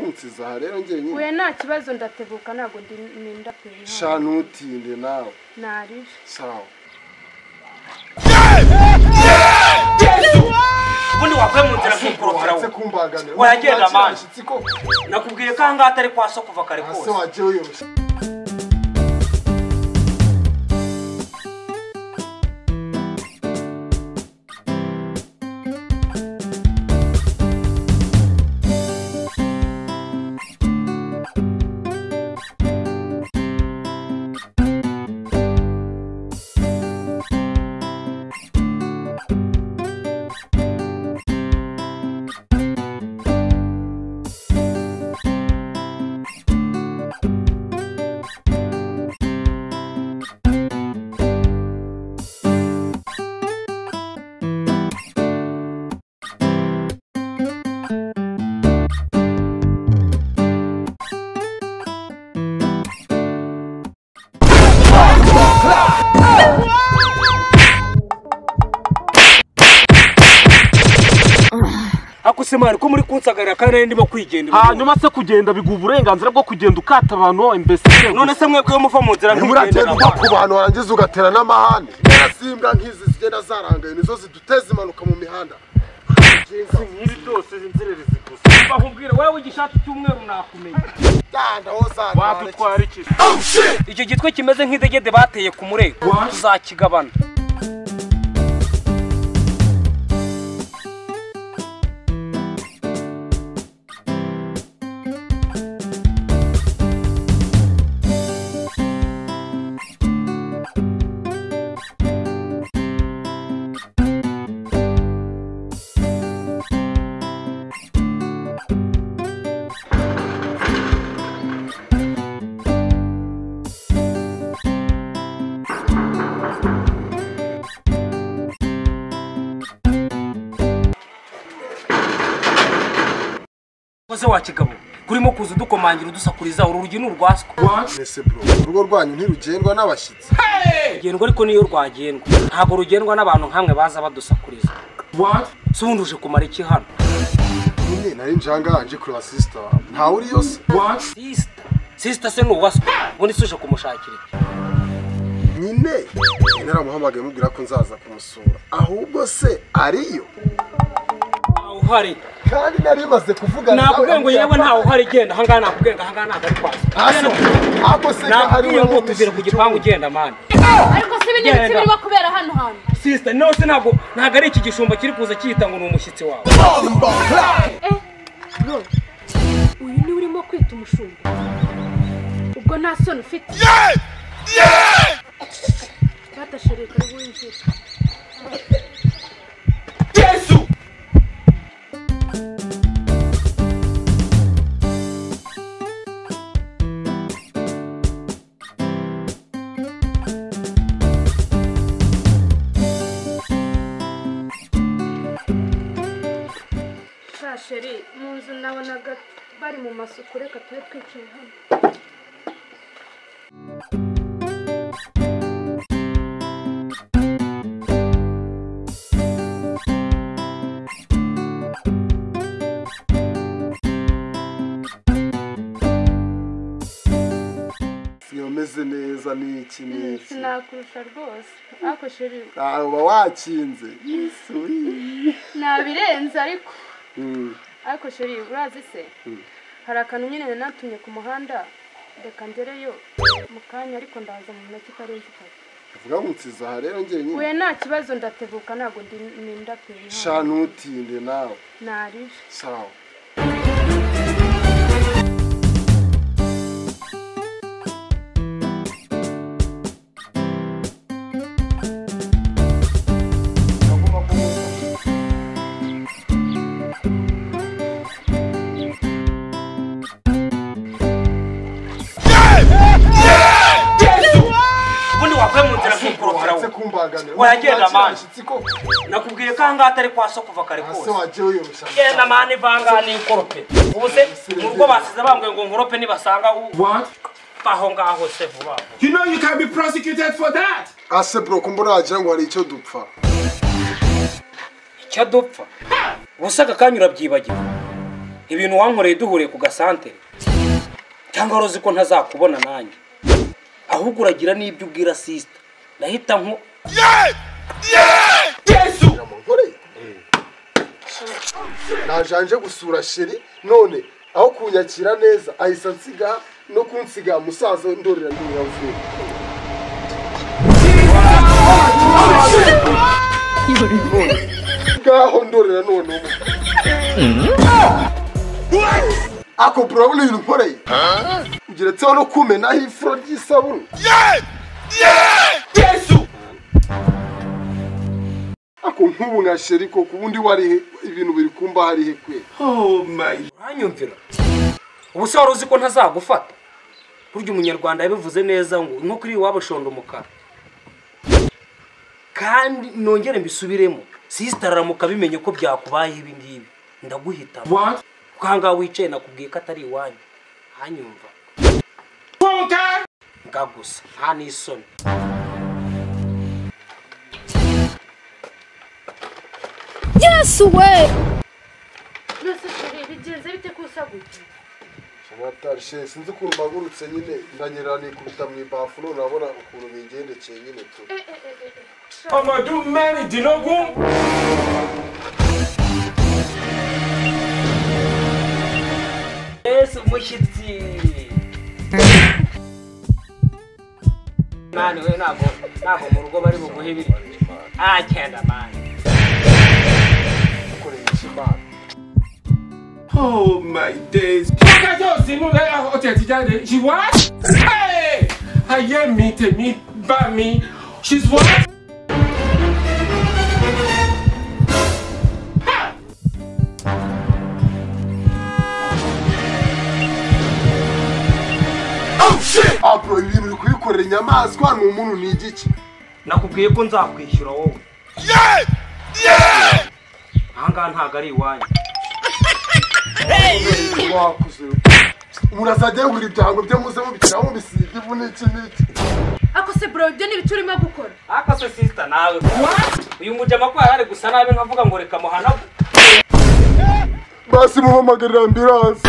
unsiza aha rero njye nyine. Uye nta kibazo ndateguka ntago ndinda pe. Sha ntutinde nawe. Narije. Sawa. Ubundi wakwe mu nzira nk'ukorofera wo. Kumbaganira. Wayagenda manje. Nakubwiye ko anga atari kwa so kuva kare kose. Ase waje uyoroshye. Akusemana ko muri kunsagarira kandi ndimo kwigenda. Hanyuma se kugenda biguha uburenganzira bwo kugenda ukata abantu imbese. None se mwebwe muva mu nzira nk'igenda ku bantu warangiza ugatera n'amahane. Nasimbwa nk'izi zigenda zarangaye nizo ziduteza impanuka mu mihanda. Nkiri byose inzererezi gusa. Bakubwira wewe igishati cy'umweru nakumenya. Danda hozana. Wadutwara iki? Icyo gitwe kimeze nk'idegede bateye ku murego. Tuzakigabana. Ose wakigabo kurimo kuza dukomangira udusakuriza urugi n'urwaswa. Nese bro urugo rwanyu ntirugendwa n'abashitsi. Gendwa ariko niyo rwagendwa ntago rugendwa n'abantu nkamwe baza badusakuriza. Sunduje kumara iki hano? Nyine nari njanganje kuri sister nta uri yose. Sister se n'uwaswa ubundi suje kumushakira iki? Nyine naramuhamagaye mubwira ko nzaza kumusura ahubwo se ariyo uhari kandi nari maze kuvugana nakubwiye ngo yewe ntawe uhari genda hangana nakubwiye ngo hangana ntabwo ari kwaza ako se hari ngo tuvire ku gipangu genda mani Ariko se ibintu birimo kubera hano hano. Sister no se ntabwo ari iki gishumba kiri kuza cyita ngo ni umushyitsi wawe. Bro uyu ni urimo kwita umushumba ubwo nta soni ufite. Batashereka ari winjira. Yesu Sheri mu nzu nabonaga bari mu masuku reka tube twicaye hano. Siyomeze neza n'iki n'iki. Sinakurusha rwose. Ako Sheri. Uba wakinze. Nabirenze ariko. Ariko Sheri urazi se hari akantu nyine natumye ku muhanda reka ngereyo mu kanya ariko ndaza mu minota itarenze itatu. Uvuga ngo unsiza aha rero njye nyine. Uye nta kibazo ndateguka ntago ndinda pe. Sha ntutinde nawe. Narije. Sawa. Wayagenda manje. Nakubwiye ko anga atari kwa so kuva kare kose. Ase waje uyoroshye. Genda mani vanga ni nkorope. Ubuse murugo basize bambwe ngo nkorope nibasanga aho ngaho se vuba. You know you can be prosecuted for that. Ase bro kumbona wagira ngo hari icyo dupfa. Icyo dupfa? Ubuse akanyura byibagiwe. ibintu wankoreye duhuriye ku gasantere cyangwa rozi ko ntazakubona nanjye ahubwo uragira n'ibyo ubwira sister nahita nko Yesu! najanje gusura sheri none aho kunyakira neza ahisa nsiga no kunsiga musaza ndorera yavuye ngaho ndorera none ako probably ibintu nkoreye ugeretseho no kumenaho ifuro ry'isabune Yesu! ako nk'ubu nka sheri ko kubundi warihe ibintu biri kumba harihe kwe Oh my. uranyumvira ubu se wari uzi ko ntazagufata burya umunyarwanda yabivuze neza ngo nko kuri iwabo shondo umukara kandi nongere mbisubiremo sister aramuka bimenye ko byakubaye ibi ngibi ndaguhitamo What? ukanga wicaye nakubwiye ko atari iwanyu hanyumva Punta! ngagusa nta n'isoni Yesu we! Byose sheri bigenze bite kusa gutya? Shamatashe sinzi ukuntu mpagurutse nyine ndanyerera nikubita mu ibafu none urabona ukuntu bingendekeye nyine tu Amadou Mani Dinogum! Yesu umushyitsi mani we ntabwo mu rugo bari buguhe ibiryo agenda mani ukoreye ikimana. Oh my days. Kaka Josi, no, she what? Hey! I hear me, me, by me. She's what? Oh shit! Bro, ibintu uri kubikorera inyamaswa ni umuntu ni igiki? nakubwiye ko nzakwishyura wowe ahangaha ntabwo ari iwanyu Wakuze. Umuntu azajya yegura ibyango bye muze mubishyiraho mubisiga ivu n'iki n'iki. Ako se bro ibyo ni ibice urimo gukora? ariko se sister nawe uyu mujama ko yari ari gusa nabi nkavuga ngo reka muhanagu Basi muhamagara ambulance.